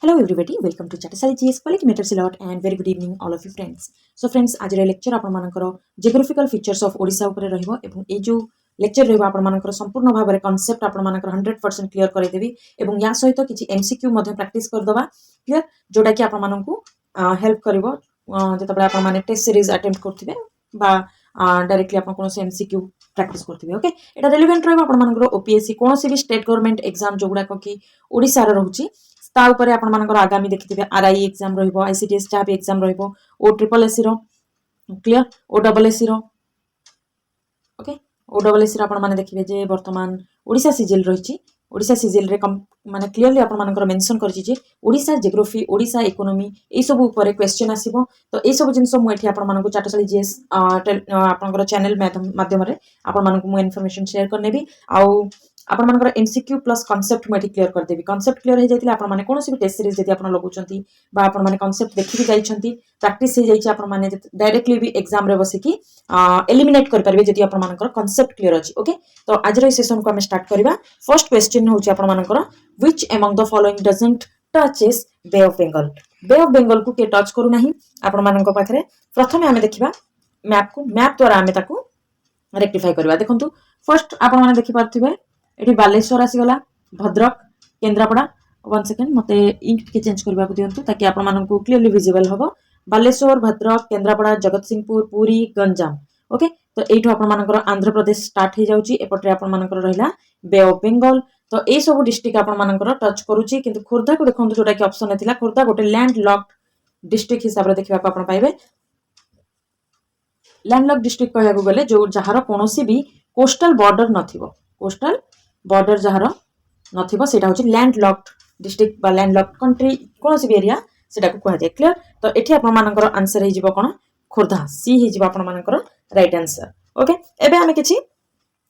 Hello everybody, welcome to Chatasali GS Quality Matters a lot and very good evening all of you friends. So friends, आज lecture आपण मानकर geographical features of Odisha ऊपर रहिबो एवं ए जो lecture रहिबो आपण मानकर संपूर्ण भाव में कांसेप्ट आपण मानकर 100% क्लियर करे देबी एवं या सहित किछि एमसीक्यू मध्ये प्रैक्टिस कर दबा क्लियर जोटा कि आपण मानकू हेल्प करबो जतबे आपण माने टेस्ट सीरीज अटेम्प्ट करथिबे बा डायरेक्टली आपण कोनोसी एमसीक्यू प्रैक्टिस करथिबे ओके एटा रिलेवेंट रहबो आपण मानकर ओपीएससी कोनोसी भी स्टेट गवर्नमेंट एग्जाम जोगुडा को कि ओडिसा रो रहउची ता ऊपर आपण मानकर आगामी देखिथिबे आरआई एग्जाम रहइबो आईसीटीएस टा भी एग्जाम रहइबो ओ ट्रिपल एससी रो क्लियर ओ डबल एससी रो ओके ओ डबल एससी रो आपण माने देखिबे जे वर्तमान ओडिसा सिजिल रहिछि ओडिसा सिजिल रे माने क्लियरली आपण मानकर मेंशन करछि जे ओडिसा जियोग्राफी ओडिसा इकोनॉमी ए सब ऊपर क्वेश्चन आसीबो तो ए सब जिंस मु एठी आपण मानकर चाटशाली जीएस आपनकर चैनल माध्यम रे आपण मानकर मु इन्फॉर्मेशन शेयर करनेबी आउ आपण मानकर एमसीक्यू प्लस कांसेप्ट मु एठी क्लियर कर देबी कांसेप्ट क्लियर हे जायतिला आपण माने कोनोसी भी टेस्ट सीरीज जदि आपण लगुचंती बा आपण माने कांसेप्ट देखि भी जाइछंती प्रैक्टिस हे जाइछ आपण माने डायरेक्टली भी एग्जाम रे बसे की एलिमिनेट कर परबे जदि आपण मानकर कांसेप्ट क्लियर अछि ओके तो आज रे सेशन को हम स्टार्ट करबा फर्स्ट क्वेश्चन होछि आपण मानकर which among the following doesn't touches bay of Bengal को के टच करू नाही आपण मानकर पाखरे प्रथमे हमें देखिबा मैप द्वारा हमें ताकू रेक्टिफाई करबा देखंतु फर्स्ट आपण माने देखि पारथिबे एठी बालेश्वर आसीगला भद्रक केन्द्रापड़ा वन सेकेंड मते इंक के चेंज करबा दियंतु ताकि आपण मानकू क्लियरली विजिबल हबो बालेश्वर भद्रक केन्द्रापड़ा जगतसिंहपुर पुरी गंजाम ओके तो एठो आपण मानकर आंध्र प्रदेश स्टार्ट हे जाउची एपटरे आपण मानकर रहिला बे ऑफ बेंगल तो ए सब डिस्ट्रिक्ट आपण मानकर टच करूची किंतु खुर्दा को देखंतु जोटा कि ऑप्शन एथिला खुर्दा गोटे लैंड लॉक्ड डिस्ट्रिक्ट हिसाब रे देखिबा आपण पाइबे लैंड लॉक्ड डिस्ट्रिक्ट कहया को गले जो जहार कोनोसी भी कोस्टल बॉर्डर नथिबो कोस्टल बॉर्डर जहार नथिबो सेटा होची लैंड लॉक्ड डिस्ट्रिक्ट बा लैंड लॉक्ड कंट्री कोनोसी भी एरिया सेटा को कहया जाय क्लियर तो एठी आपण मानकर आंसर हे जिवो कोन खुर्दा सी हे जिवो आपण मानकर राइट आंसर ओके एबे हमें किछि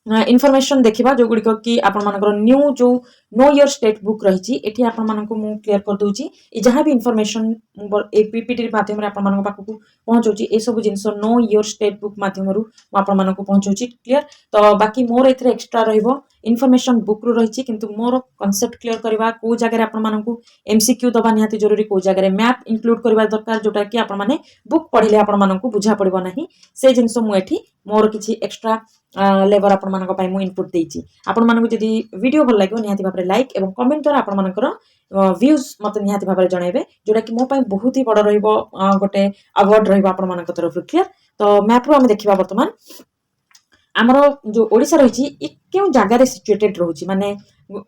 इनफॉरमेशन देखिबा जो गुडी कि आपण मानकर न्यू जो नो ईयर स्टेट बुक रहिछि एठी आपण मानको मु क्लियर कर दोउची ए जहां भी इनफॉरमेशन ए पीपीटी माध्यम रे आपण मानको पाखकू पहुंचौची ए सब जिंस नो ईयर स्टेट बुक माध्यम रु आपण मानको पहुंचौची क्लियर तो बाकी मोर एथरे एक्स्ट्रा रहइबो इनफॉरमेशन बुक रु रहिछि किंतु मोर कांसेप्ट क्लियर करबा को जगह रे आपण मानको एमसीक्यू दबा निहाती जरूरी को जगह रे मैप इंक्लूड करबा दरकार जोटा कि आपण माने बुक पढिले आपण मानको बुझा पड़िबो नाही से जिंस मु एठी मोर किछि एक्स्ट्रा लेबर आपण मानक पई मु इनपुट देइची आपण मानक जदी वीडियो भल लागो निहाती भाबरे लाइक एवं कमेंट द्वारा आपण मानकर व्यूज मते निहाती भाबरे जणाइबे जोटा कि मो पई बहुत ही बड़ रहइबो गोटे अवार्ड रहइबो आपण मानक तरफ क्लियर तो मैप रो हम देखिबा वर्तमान हमरो जो ओडिसा रहिची केउ जगह रे सिचुएटेड रहउची माने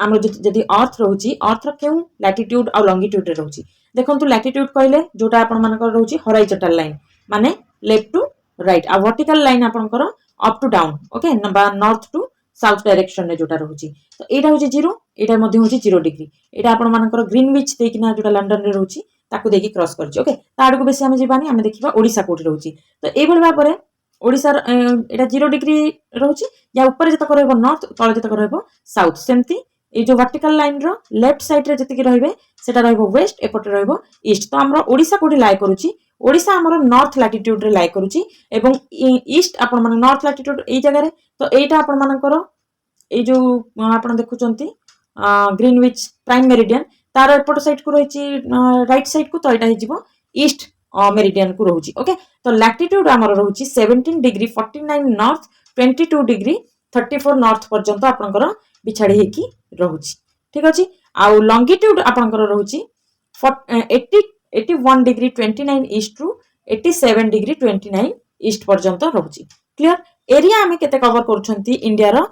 हमरो जदी अर्थ रहउची अर्थ रो केउ लैटिट्यूड और लॉन्गिट्यूड रे रहउची देखंतु लैटिट्यूड कहले जोटा आपण मानकर रहउची हॉरिजॉन्टल लाइन माने लेफ्ट टू राइट आ वर्टिकल लाइन आपनकर अप टू डाउन ओके बा नॉर्थ टू साउथ डायरेक्शन रे जोटा रहउची तो एटा होची 0 एटा मध्ये होची 0 डिग्री एटा आपण मानकर ग्रीनविच देकिना जोटा लंडन रे रहउची ताकू देकी क्रॉस करची ओके ताडू को बेसी हम जीवानी हम देखिबा ओडिसा कोठी रहउची तो ए भली भाबरे ओडिसा एटा 0 डिग्री रहउची या ऊपर जतक रहबो नॉर्थ तळे जतक रहबो साउथ सेमती ए जो वर्टिकल लाइन रो लेफ्ट साइड रे जतिकी रहबे सेटा रहबो वेस्ट एपटे रहबो ईस्ट तो हमरो ओडिसा कोठी लाय करूची ओडिसा हमरो नॉर्थ लैटिट्यूड रे लाय करूची एवं ईस्ट आपण माने नॉर्थ लैटिट्यूड ए जगह रे तो एटा आपण मानकर ए जो आपण देखुचंती ग्रीनविच प्राइम मेरिडियन तार एपट साइड को रहिची राइट साइड को तो एटा हे जिवो ईस्ट मेरिडियन को रहउची ओके तो लैटिट्यूड हमरो रहउची 17 डिग्री 49 नॉर्थ 22 डिग्री 34 नॉर्थ पर्यंत आपनकर बिछाडी हेकी रहउची ठीक अछि आ लॉन्गिट्यूड आपनकर रहउची 81 degree 29 east to 87 degree 29 east पर्यंत रहउची क्लियर एरिया हमें केते कवर करछंती इंडिया रो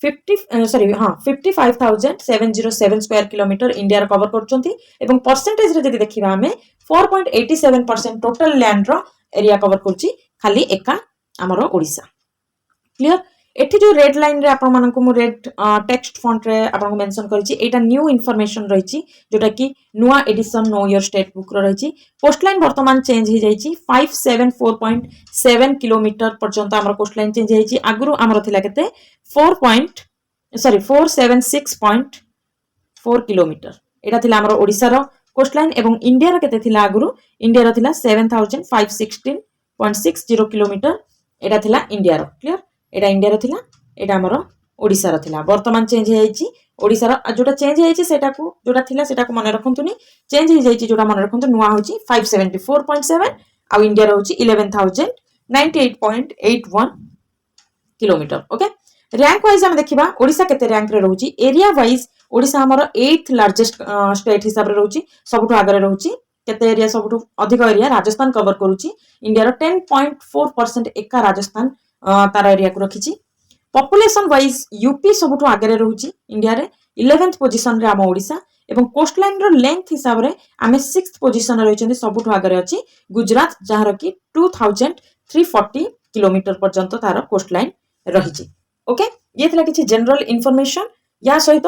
55,707 स्क्वायर किलोमीटर इंडिया रो कवर करछंती एवं परसेंटेज रे जदी देखिबा हमें 4.87% टोटल लैंड रो एरिया कवर करछि खाली एका हमरो ओडिसा क्लियर एठी जो रेड लाइन रे आपण मानकु मु रेड टेक्स्ट फॉन्ट रे आपण को मेंशन करछि एटा न्यू इन्फॉर्मेशन रहिछि जोटा कि नुवा एडिशन नो ईयर स्टेट बुक रो रहिछि कोस्ट लाइन वर्तमान चेंज हे जाइछि 574.7 किलोमीटर पर्यंत हमर कोस्ट लाइन चेंज हे जाइछि आगुरु हमर थिला केते 476.4 किलोमीटर एटा थिला हमर ओडिसा रो कोस्ट लाइन एवं इंडिया रो केते थिला आगुरु इंडिया रो थिला 7516.60 किलोमीटर एटा थिला इंडिया रो क्लियर एटा इंडिया रो थिला एटा हमरो ओडिसा रो थिला वर्तमान चेंज हे जाइछि ओडिशार जोटा चेंज होइछि सेटाकू जोटा थिला सेटाकू मन रखंतुनी चेंज हो जाइछि जोटा मन रखंतु नुआ होइछि 574.7 आ इंडिया होइछि 11098.81 किलोमीटर ओके रैंक वाइज हम देखिबा ओडिशा केते रैंक रे रहउछि एरिया वाइज ओडिशा हमर 8th लार्जेस्ट स्टेट हिसाब रे रहउछि सबठु आगरे रहउछि केते एरिया सबठु अधिक एरिया राजस्थान कवर करूछि इंडिया रो 10.4% एका राजस्थान तार एरिया को रखिछि पॉपुलेशन वाइज यूपी सबठु आगरे रहउछि इंडिया रे 11th पोजीशन रे हम ओडिशा एवं कोस्ट लाइन रो लेंथ हिसाब रे आमे 6th पोजीशन रे रहिछन्ती सबठु आगरे अछि गुजरात जहार की 2340 किलोमीटर पर्यंत तार कोस्ट लाइन रहिछि ओके ये थिला किछि जनरल इंफॉर्मेशन या सहित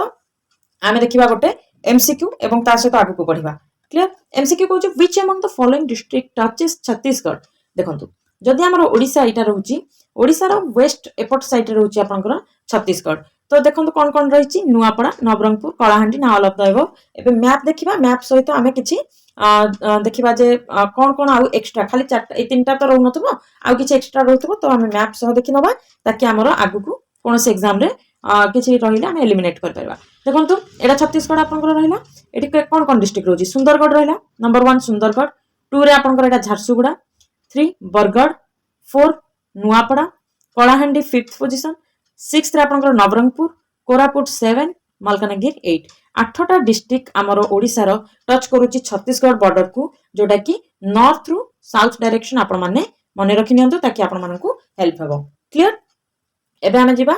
आमे देखिबा गोटे एमसीक्यू एवं ता सहित आगु को बढ़िबा क्लियर एमसीक्यू कहउछि which among the following district touches Chhattisgarh देखंतु जदि हमर ओडिशा इटा रहउछि ओडिसा रो वेस्ट एपट साइड रे रहउछि आपनकर छत्तीसगढ़ तो देखंतु कोन कोन रहिछि नुआपड़ा नवरंगपुर कलाहांडी ना ऑल ऑफ द एबव एबे मैप देखिबा मैप सहित आमे किछि देखिबा जे कोन कोन आउ एक्स्ट्रा खाली चारटा ए तीनटा तो रहउ नथबो आउ किछि एक्स्ट्रा रहउथबो तो आमे मैप सह देखि नबा ताकि हमर आगु को कोनसे एग्जाम रे किछि रहिला आमे एलिमिनेट कर परबा देखंतु एटा छत्तीसगढ़ आपनकर रहिला एटी कोन कोन डिस्ट्रिक्ट रहउछि सुंदरगढ़ रहिला नंबर 1 सुंदरगढ़ 2 रे आपनकर एटा Jharsuguda 3 Bargarh 4 Nuapada Kalahandi 5th position 6th रे आपनकर नवरंगपुर कोरापुट 7 मालकानगिरी 8 आठटा डिस्ट्रिक्ट आमर ओडिसा रो टच करूची छत्तीसगढ़ बॉर्डर को जोटा कि नॉर्थ रु साउथ डायरेक्शन आपण माने मने रखि नियंतु ताकि आपण मानकू हेल्प हेबो क्लियर एबे हम जिबा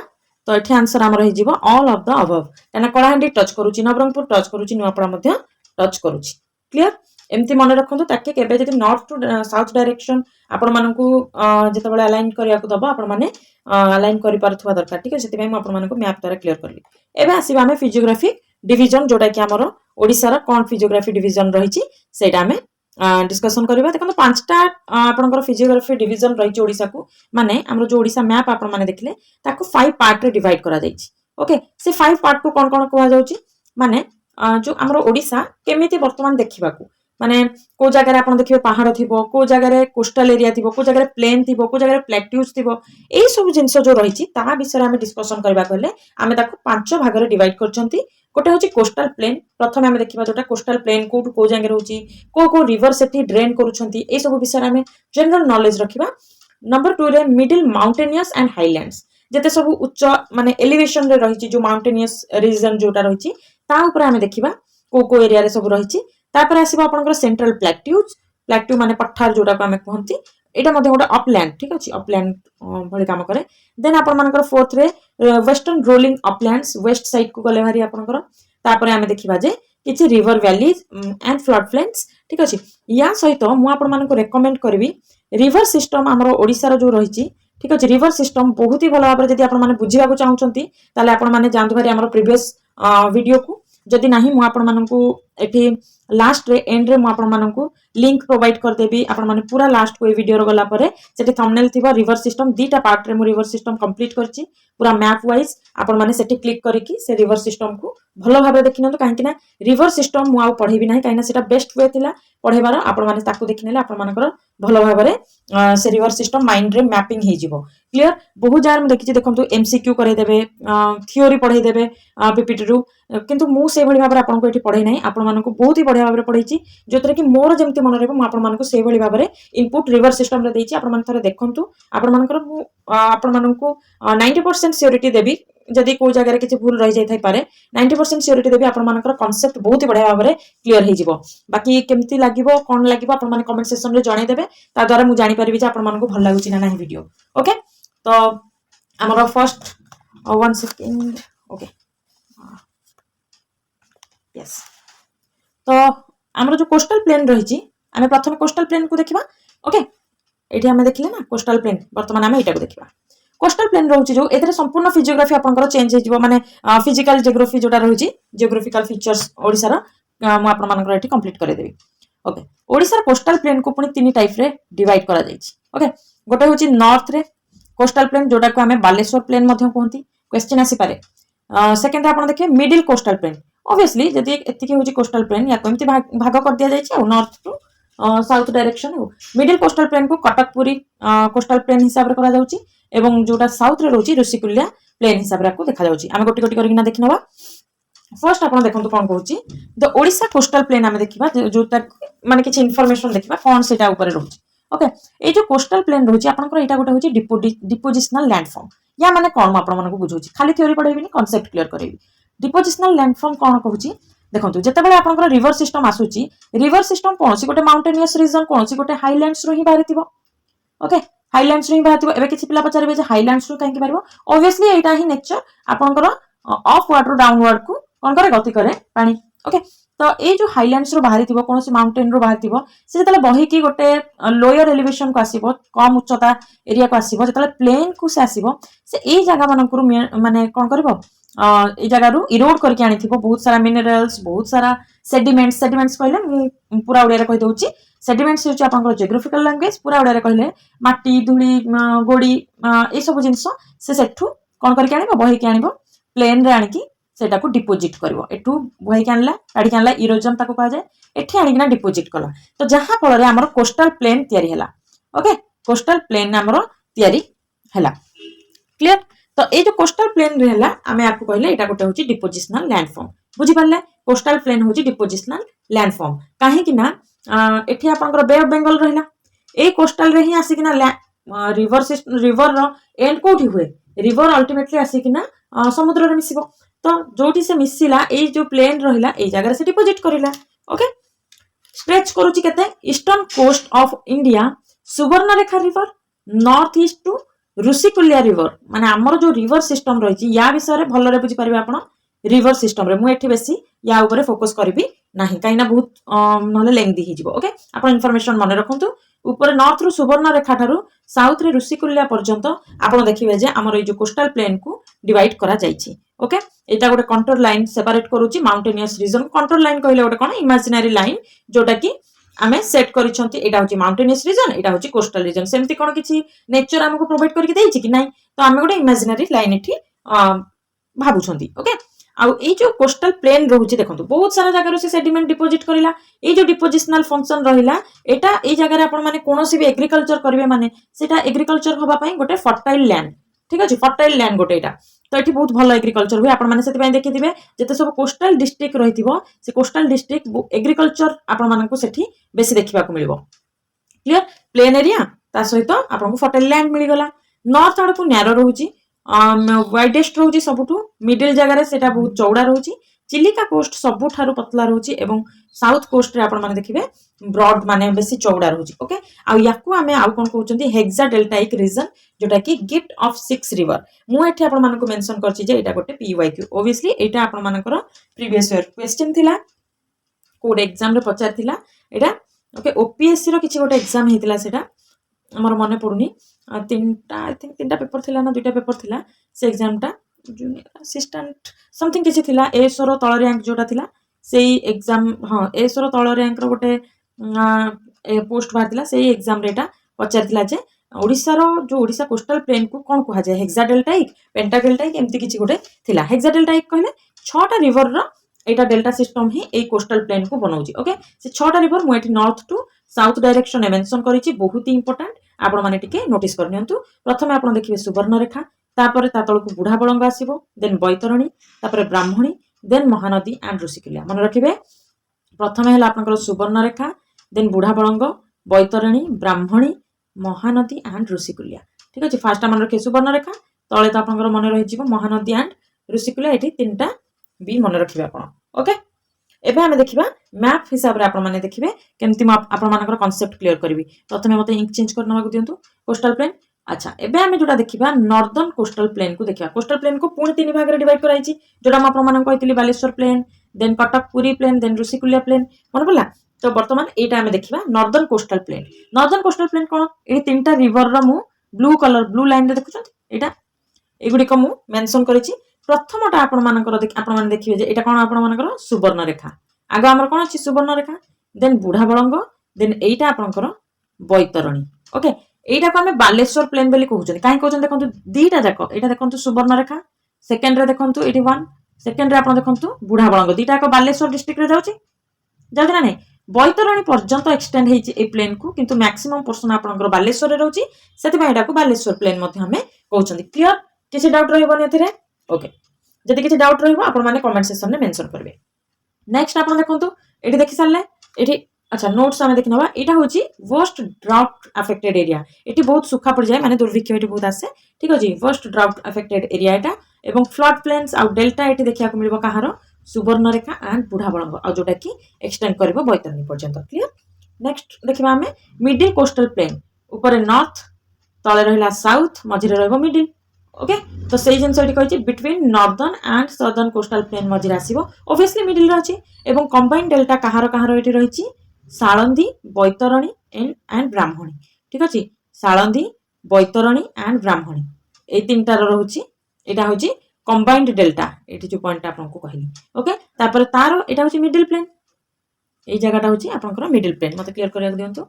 तो एठी आंसर हमर हि जिवो ऑल ऑफ द अबव काना कलाहांडी टच करूची नवरंगपुर टच करूची नुआपड़ा मध्ये टच करूची क्लियर एमती मन रखंतु ताकि केबे जदि नॉर्थ टू साउथ डायरेक्शन आपण मानकू जते बेले अलाइन करिया को दबो आपण माने अलाइन करि पारथुवा दरकार ठीक है सेति भाई म आपण मानकू मैप द्वारा क्लियर करली एबे आसीबा हमें फिजियोग्राफी डिवीजन जोटा कि हमर ओडिसा रा कोन फिजियोग्राफी डिवीजन रहिछि सेटा हमें डिस्कशन करबा देखो पांचटा आपनकर फिजियोग्राफी डिवीजन रहिछि ओडिसा को माने हमर जो ओडिसा मैप आपण माने देखले ताको 5 पार्ट रे डिवाइड करा जाइछि ओके से 5 पार्ट को कोन कोन कहवा जाउछि माने जो हमर ओडिसा केमिति वर्तमान देखिबा को माने को जगह रे आपण देखिबे पहाड़ थिबो को जगह रे कोस्टल एरिया थिबो को जगह रे प्लेन थिबो को जगह रे प्लेट्यूज थिबो एई सब जिंस जो रहिछि ता विषय हमें डिस्कशन करबा कहले हमें ताको पांच भाग रे डिवाइड करचंती गोटे होची कोस्टल प्लेन प्रथम हमें देखिबा जोटा कोस्टल प्लेन को जगह रहउछि को रिवर सेठी ड्रेन करूछंती एई सब विषय हमें जनरल नॉलेज रखिबा नंबर 2 रे मिडिल माउंटेनियस एंड हाईलैंड्स जेते सब उच्च माने एलिवेशन रे रहिछि जो माउंटेनियस रीजन जोटा रहिछि ता ऊपर हमें देखिबा को एरिया रे सब रहिछि तापर आसीबा आपनकर सेंट्रल प्लेट्यू माने पठार जोटा को हमें कहंती एटा मध्ये गोटे अपलैंड ठीक अछि अपलैंड भली काम करे देन आपण मानकर फोर्थ रे western rolling Uplands west side को गले भारी आपनकर तापर हमें देखिबा जे किछि river valleys and flood plains ठीक अछि या सहित मु आपण मानको रेकमेंड करबी रिवर सिस्टम हमरो ओडिसा रो जो रहिछि ठीक अछि रिवर सिस्टम बहुत ही भलो भाबरे जदि आपण माने बुझिबा को चाहउछंती ताले आपण माने जानतु भारी हमरो प्रीवियस वीडियो को जदि नाही मु आपण मानकू एठी लास्ट रे एंड रे मु आपण मानकू लिंक प्रोवाइड कर देबी आपण माने पूरा लास्ट को ए वीडियो रो गला परे सेठी थंबनेल थिबा रिवर सिस्टम दीटा पार्ट रे मु रिवर सिस्टम कंप्लीट करची पूरा मैप वाइज आपण माने सेठी क्लिक करिकि से रिवर सिस्टम को भलो भाबरे देखिनतो काहेकि ना रिवर सिस्टम मु आ पढेबी नाही काहेना सेटा बेस्ट वे थिला पढेबार आपण माने ताकू देखिनेले आपण मानकर भलो भाबरे से रिवर सिस्टम माइंड रे मैपिंग हे जिवो क्लियर बहुत जार मु देखिछि देखंतु एमसीक्यू करे देबे थ्योरी पढाई देबे पीपीटी रु किंतु मु से भली भाबरे आपन को एठी पढाई नाही आपण मानकू बहुत ही बढ़िया भाबरे पढाइछि जोतरे कि मोर जेमति मन रहबो मु आपण मानकू से भली भाबरे इनपुट रिवर सिस्टम रे देछि आपण मान थरे देखंतु आपण मानकर मु आपण मानकू 90% सियोरिटी देबी जदि को जगह रे किछि भूल रहि जाय थाई पारे 90% सियोरिटी देबी आपण मानकर कांसेप्ट बहुत ही बढ़िया भाबरे क्लियर हे जिवो बाकी केमति लागिवो कोन लागिवो आपण माने कमेंट सेक्शन रे जणाई देबे ता द्वारा मु जानि परबी जे आपण मानकू भल लागुछि ना नाही वीडियो ओके तो हमर फर्स्ट 1 सेकंड ओके यस तो हमर जो कोस्टल प्लेन रहिछि आमे प्रथम कोस्टल प्लेन को देखिबा ओके एठी हमें देखिले ना कोस्टल प्लेन वर्तमान हमें एटा को देखिबा कोस्टल प्लेन रहउछि जो एतरे संपूर्ण फिजियोग्राफी आपनकर चेंज हे जिवो माने फिजिकल जियोग्राफी जोटा रहउछि जियोग्राफिकल फीचर्स ओडिसा रो मु आपन मानकर एठी कंप्लीट करे देबी ओके ओडिसा कोस्टल प्लेन को पुनी तीन टाइप रे डिवाइड करा जाइछि ओके गोटे होछि नॉर्थ रे कोस्टल प्लेन जोटा को हमें बालेश्वर प्लेन मध्ये कहंती क्वेश्चन आसी पारे सेकंड आपण देखिए मिडिल कोस्टल प्लेन ऑब्वियसली जदि एतिके होछि कोस्टल प्लेन या कोमति भाग कर दिया जाइछि आ नॉर्थ टू साउथ डायरेक्शन हो मिडिल कोस्टल प्लेन को कटकपुरी कोस्टल प्लेन हिसाब रे करा जाउछि एवं जोटा साउथ रे रहउछि ऋषिकुल्या प्लेन हिसाब रे को देखा जाउछि हम गोटी गोटी करिना देखिनबा फर्स्ट आप देखो कौन कहूँ द ओडिशा कोस्टल प्लेन आम देखा जोटा माने किसी इनफॉरमेशन देखा कौन से रोचे ओके ये जो कोस्टल प्लेन रोचे आपंकर यहाँ गोटे हूँ डिपोजिशनल लैंडफॉर्म या माने कौन मुझे बुझे खाली थ्योरी पढ़ेबी कॉन्सेप्ट क्लियर करेबी डिपोजिशनल लैंडफॉर्म कौन कहूँ देखो जितेबाला आपंकर रिवर सिस्टम आसूची रिवर सिस्टम कौन सी गोटे माउंटेनियस रीजन कौन सी गोटे हाईलैंड्स रू ही बाहरी ओके हाईलैंड्स रू ही बाहर किसी पिला पचारे हाईलैंड्स रू कहीं बाहर ऑब्वियसली यहाँ ही नेचर आपंकर अफ वार्ड डाउनवर्ड को कौन करे गति करे पानी ओके तो ये जो हाईलैंड्स रू बाहरी कौन सी माउंटेन रू बाहरी से जो बहीकि गोटे लोयर एलिवेशन को आसो कम उच्चता एरिया को आसो जो प्लेन को से आसो से यही जगह मानक माने कौन कर जगार इरोड करके आनी बहुत सारा मिनरल्स बहुत सारा सेडिमेंट्स सेडिमेंट्स कहले पूरा ओडिया कहीदे सेडिमेंट्स होची आपनकर जियोग्राफिकल लैंग्वेज पूरा ओडिया कहले माटी धूली गोड़ी ये सब जिनस से सेठू कौन करके आनिबो बहीकि आनिबो प्लेन रे आनिकी सेटा को डिपोजिट करिवो एठू बहीकि आनला काढी आनला इरोजन ताको कहा जाए एठी आनिकिना डिपोजिट कला तो जहां फल रे हमर कोस्टल प्लेन तयारी हला ओके कोस्टल प्लेन हमर तयारी हला क्लियर तो ये जो कोस्टल प्लेन रे हला आमे आपको कहले एटा गोटे होची डिपोजिशनल लैंडफॉर्म बुझी पारले कोस्टल प्लेन होची डिपोजिशनल लैंडफॉर्म काहे कि ना एठी आपनकर बे ऑफ बेंगल रहला ए कोस्टल रे ही आसिकिना रिवर रो एंड कोठी हुए रिवर अल्टीमेटली आसिकिना समुद्र रे मिसिबो तो जोटी से मिसिला ए जो प्लेन रहिला ए जगह से डिपोजिट करिला ओके स्ट्रेच करूची केते eastern coast of India Subarnarekha river north east to Rushikulya river माने हमर जो रिवर सिस्टम रही या विषय भल रे बुझी पारिबे आपण रिवर सिस्टम रे मु एठी बेसी या ऊपर फोकस करबी नाही काइना बहुत नले लेंथी ही जिवो ओके आपण इन्फॉर्मेशन मन रखंतु ऊपर नॉर्थ रु सुवर्ण रेखा ठारू साउथ रे ऋषिकुल्या पर्यंत आपण देखिबे जे हमर ए जो कोस्टल प्लेन को डिवाइड करा जाईछि ओके एटा गोटे कंट्रोल लाइन सेपरेट करूची माउंटेनियस रीजन कंट्रोल लाइन कहले गोटे कोन इमेजिनरी लाइन जोटा की आमे सेट करिसंती एटा होची माउंटेनियस रीजन एटा होची कोस्टल रीजन सेमती कोन किछि नेचर हमको प्रोवाइड करके देछि कि नाही तो आमे गोटे इमेजिनरी लाइन एठी भाबुछंती ओके आउ ए जो कोस्टल प्लेन रहउची देखंतु बहुत सारा जगह से सेडिमेंट डिपोजिट करिला ए जो डिपोजिशनल फंक्शन रहिला एटा ए जगह आपण माने कोनोसी भी एग्रीकल्चर करिवे माने सेटा एग्रीकल्चर होबा पई गोटे फर्टाइल लैंड ठीक अछि फर्टाइल लैंड गोटे एटा तो ये बहुत भल एग्रीकल्चर हुए आपण माने देखिथिबे जते सब कोस्टल डिस्ट्रिक्ट रहिथिबो से कोस्टल डिस्ट्रिक्ट एग्रीकल्चर आपण माननको सेठी बेसी देखिबा को मिलिबो क्लियर प्लेन एरिया ता सहित आपण को फर्टाइल लैंड मिली गला नॉर्थ आड़ को नैरो रहउची वाइडेस्ट रहउची सबुठु मिडिल जगह सेटा बहुत चौड़ा रहउची चिलिका कोस्ट सबुठारु पतला रहउची एवं साउथ कोस्ट रे आपण माने देखिबे ब्रॉड माने बेसी चौड़ा रहउची ओके आ याकू आमे आउ कोन कहउचंती हेक्सा डेल्टाइक रीजन जोटा की गिफ्ट ऑफ 6 रिवर मु एठी आपण मानको मेंशन करछि जे एटा गोटे पीवाईक्यू ऑब्वियसली एटा आपण मानकर प्रीवियस ईयर क्वेश्चन थिला कोड एग्जाम रे पचार थिला एटा ओके ओपीएससी रो किछि गोटे एग्जाम हेतिला सेटा हमर मने पडुनी तीनटा आई थिंक तीनटा पेपर थिला ना दुटा पेपर थिला से एग्जाम टा जूनियर असिस्टेंट समथिंग किछि थिला एसोरो तळ रैंक जोटा थिला सेही एग्जाम हां एसोरो तळ रैंक रो गोटे पोस्ट बाहर थिला सेही एग्जाम रेटा पचार थिला जे ओडिसा रो जो ओडिसा कोस्टल प्लेन को कोन कहा जाय हेक्साडेल्टाइक पेंटाडेल्टाइक एम्ति किछि गोटे थिला हेक्साडेल्टाइक कहले 6टा रिवर रो एटा डेल्टा सिस्टम ही ए कोस्टल प्लेन को बनाउची ओके से 6टा रिवर मु एठी नॉर्थ टू साउथ डायरेक्शन में मेंशन करिछि बहुत ही इंपोर्टेंट आपण माने टिके नोटिस करनियंतु प्रथमे आपण देखिबे सुवर्ण रेखा तापर ता तळकु बुढ़ा बळंग आसीबो देन बैतरणी तापर ब्राह्मणी देन महानदी एंड ऋषिकुल्या मन रखिबे प्रथमे हला आपनकर सुवर्ण रेखा देन बुढ़ा बळंग बैतरणी ब्राह्मणी महानदी एंड ऋषिकुल्या ठीक अछि फास्ट मन रखिबे सुवर्ण रेखा तळे तो आपनकर मन रहि जिवो महानदी एंड ऋषिकुल्या एठी तीनटा बी मन रखिबे आपण ओके एबे हमें देखिबा मैप हिसाब रे आपण माने देखिबे केमति आपण मानकर कांसेप्ट क्लियर करबी प्रथमे मते इंक चेंज करनवा को दियंतु कोस्टल प्लेन अच्छा एबे हमें जोटा देखिबा नॉर्दर्न कोस्टल प्लेन को देखिबा कोस्टल प्लेन को पूर्ण तीन भाग रे डिवाइड कराइछि जोटा हम आपण मानन कहितली Baleshwar plain then Cuttack Puri plain then Rushikulya plain मन पडला तो वर्तमान एटा हमें देखिबा नॉर्दर्न कोस्टल प्लेन कोन ए तीनटा रिवर रो मु ब्लू कलर ब्लू लाइन रे देखुछन एटा एगुडी को मु मेंशन करिछि प्रथमटा आपण मानकर आपण माने देखिबे जे एटा कोन आपण मानकर सुवर्ण रेखा आगो हमर कोन अछि सुवर्ण रेखा देन बुढ़ा बळंग देन एटा आपनकर बैतरणी ओके एटा को हमें बालेश्वर प्लेन बेली कहउछन काहे कहउछन देखंतु दीटा जाको एटा देखंतु सुवर्ण रेखा सेकंड रे देखंतु 81 सेकंड रे आपण देखंतु बुढ़ा बळंग दीटा को बालेश्वर डिस्ट्रिक्ट रे जाउची जाउची ना नै बैतरणी पर्यंत एक्सटेंड हेछि ए प्लेन को किंतु मैक्सिमम पोर्शन आपनकर बालेश्वर रे रहउची सेति एटा को बालेश्वर प्लेन मध्ये हमें कहउछन क्लियर किसी डाउट रहबो नेथिरे ओके जदि किसी डाउट रहिबो आपण माने कमेंट सेक्शन में मेंशन करबे। नेक्स्ट आपण देखंतु एठी देखि सारले एठी अच्छा नोट्स आमे देखि नबा एटा होची वर्स्ट ड्राउट अफेक्टेड एरिया। एठी बहुत सुखा पड़ जाए माने दुर्भिक्ष एठी बहुत आसे ठीक अछि वर्स्ट ड्राउट अफेक्टेड एरिया एटा एवं फ्लड प्लेन्स आ डेल्टा एठी देखिया को मिलबो कहारो सुवर्णरेखा एंड बुढ़ाबलंग आ जोटा कि एक्सटेंड करबो बैतरणी पर्यंत क्लियर। नेक्स्ट देखिबा आमे मिडिल कोस्टल प्लेन ऊपर नॉर्थ तले रहिला साउथ मझिरे रहबो मिडिल ओके तो सेही जिनस एठी कहछि between northern and southern coastal plain मझिरे आसीबो ऑब्वियसली मिडिल रहछि एवं कंबाइन डेल्टा कहारो एठी रहिछि साळंदी बैतरणी एंड ब्राह्मणी ठीक अछि साळंदी बैतरणी एंड ब्राह्मणी ए तीनटा रहउछि एटा होछि कंबाइंड डेल्टा एठी जो पॉइंट आपनको कहली ओके तापर तारो एटा होछि मिडिल प्लेन ए जगहटा होछि आपनकर मिडिल प्लेन मते क्लियर करिया दियंतु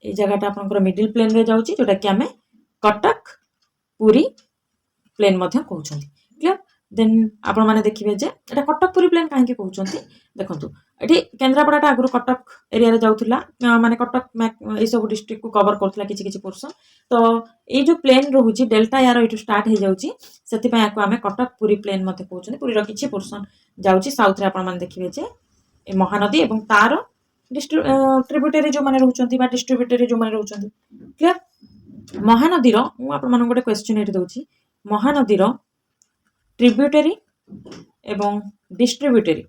ए जगहटा आपनकर मिडिल प्लेन रे जाउछि जोटा कि हमें कटक पुरी प्लेन मध्य कहउछंती क्लियर देन आपण माने देखिबे जे एटा कटक पुरी प्लेन काहे के कहउछंती देखंतु एठी केंद्रापड़ाटा आगु कटक एरिया रे जाउथुला माने कटक ए सब डिस्ट्रिक्ट को कवर करथुला किछि किछि पोर्शन तो ए जो प्लेन रहउछि डेल्टा यार एटु स्टार्ट हे जाउछि सेति पय आको हमें कटक पुरी प्लेन मते कहउछंती पुरी रो किछि पोर्शन जाउछि साउथ रे आपण माने देखिबे जे ए महानदी एवं तार ट्रिब्यूटरी जो माने रहउछंती बा डिस्ट्रीब्यूटरी जो माने रहउछंती क्लियर महानदी रो मु आपण माने गोटे क्वेश्चन एठी दउछि महानदी रो ट्रिब्यूटरी एवं डिस्ट्रीब्यूटरी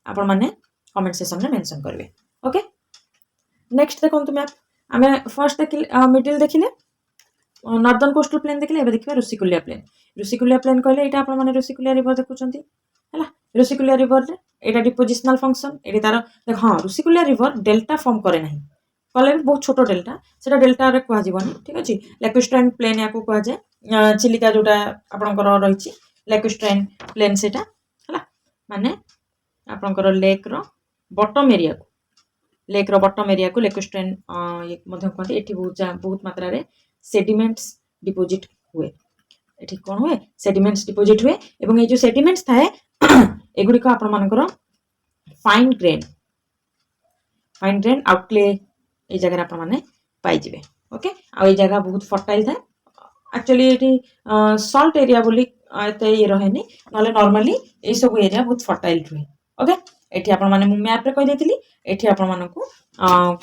आपण माने कमेंट सेक्शन में मेंशन करबे ओके। नेक्स्ट देखंतु मैप आमे फर्स्ट देखिले मिडिल देखिले नॉर्दर्न कोस्टल प्लेन देखिले एबे देखिबा ऋषिकुल्या प्लेन कहले एटा आपण माने ऋषिकुल्या रिवर देखुछंती हला ऋषिकुल्या रिवर रे एटा डिपोजिशनल फंक्शन एटी तार देख हां ऋषिकुल्या रिवर डेल्टा फॉर्म करे नाही कले बहुत छोटो डेल्टा सेटा डेल्टा रे कहआ जीवनी ठीक अछि लैक्विस्ट्राइन प्लेन याको कहआ जाय चिलिका जोटा आपनकर रहिछि लैक्विस्ट्राइन प्लेन सेटा हला माने आपनकर लेक रो बॉटम एरिया को लैक्विस्ट्राइन ये मध्य कहते एठी बहुत मात्रा रे सेडिमेंट्स डिपोजिट हुए एठी कोन हुए सेडिमेंट्स डिपोजिट हुए एवं ए जो सेडिमेंट्स थाए एगुडी को आपण मानकर फाइन ग्रेन आउटले ए जगह आपण माने पाई जिवे ओके आ ए जगह बहुत फर्टाइल थाए एक्चुअली एठी सॉल्ट एरिया बोली एते ये रहेनी नले नॉर्मली ए सब एरिया बहुत फर्टाइल रहे ओके एठी आपण माने मु मैप रे कहि देतिली एठी आपण मानकू